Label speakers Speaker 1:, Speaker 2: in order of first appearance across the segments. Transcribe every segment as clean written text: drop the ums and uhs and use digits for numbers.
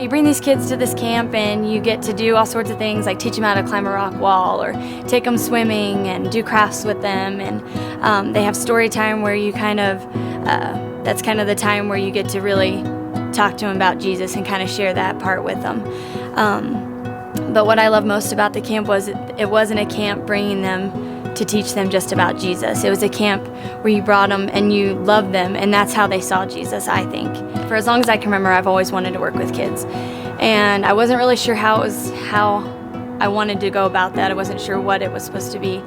Speaker 1: You bring these kids to this camp and you get to do all sorts of things, like teach them how to climb a rock wall or take them swimming and do crafts with them. And they have story time where you that's kind of the time where you get to really talk to them about Jesus and kind of share that part with them. But what I love most about the camp was it wasn't a camp bringing them to teach them just about Jesus. It was a camp where you brought them and you loved them, and that's how they saw Jesus, I think. For as long as I can remember, I've always wanted to work with kids. And I wasn't really sure how I wanted to go about that. I wasn't sure what it was supposed to be.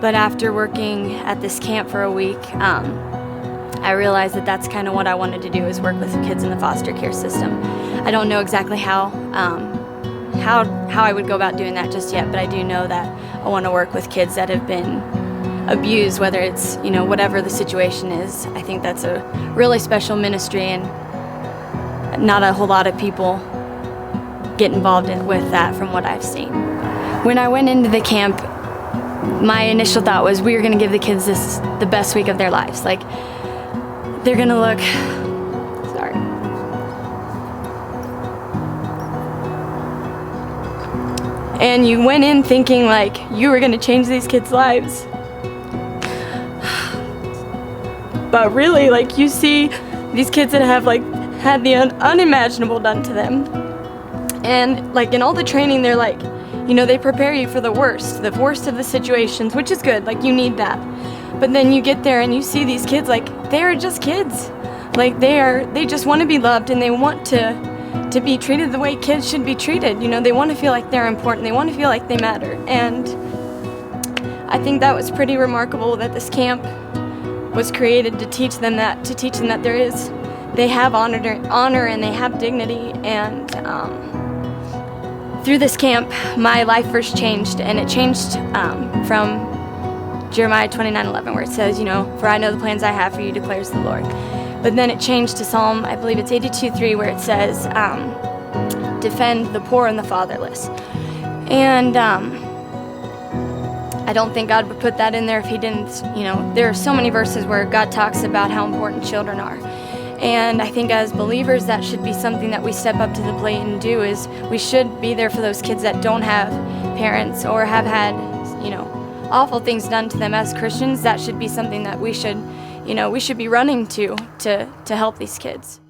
Speaker 1: But after working at this camp for a week, I realized that that's kind of what I wanted to do, is work with kids in the foster care system. I don't know exactly how I would go about doing that just yet, but I do know that I want to work with kids that have been abused, whether it's, whatever the situation is. I think that's a really special ministry, and not a whole lot of people get involved with that from what I've seen. When I went into the camp, my initial thought was we were going to give the kids the best week of their lives. Like, they're going to look, sorry. And you went in thinking like you were going to change these kids' lives. But really, like, you see these kids that have had the unimaginable done to them. And like in all the training, they're like, they prepare you for the worst of the situations, which is good. Like, you need that. But then you get there and you see these kids, like, they're just kids. Like, they just want to be loved, and they want to be treated the way kids should be treated. They want to feel like they're important. They want to feel like they matter. And I think that was pretty remarkable, that this camp was created to teach them that they have honor and they have dignity. And through this camp, my life first changed, and it changed from Jeremiah 29:11, where it says, for I know the plans I have for you, declares the Lord. But then it changed to Psalm, I believe it's 82:3, where it says, defend the poor and the fatherless. And I don't think God would put that in there if he didn't. There are so many verses where God talks about how important children are. And I think as believers, that should be something that we step up to the plate and do, is we should be there for those kids that don't have parents or have had, awful things done to them. As Christians, that should be something that we should be running to help these kids.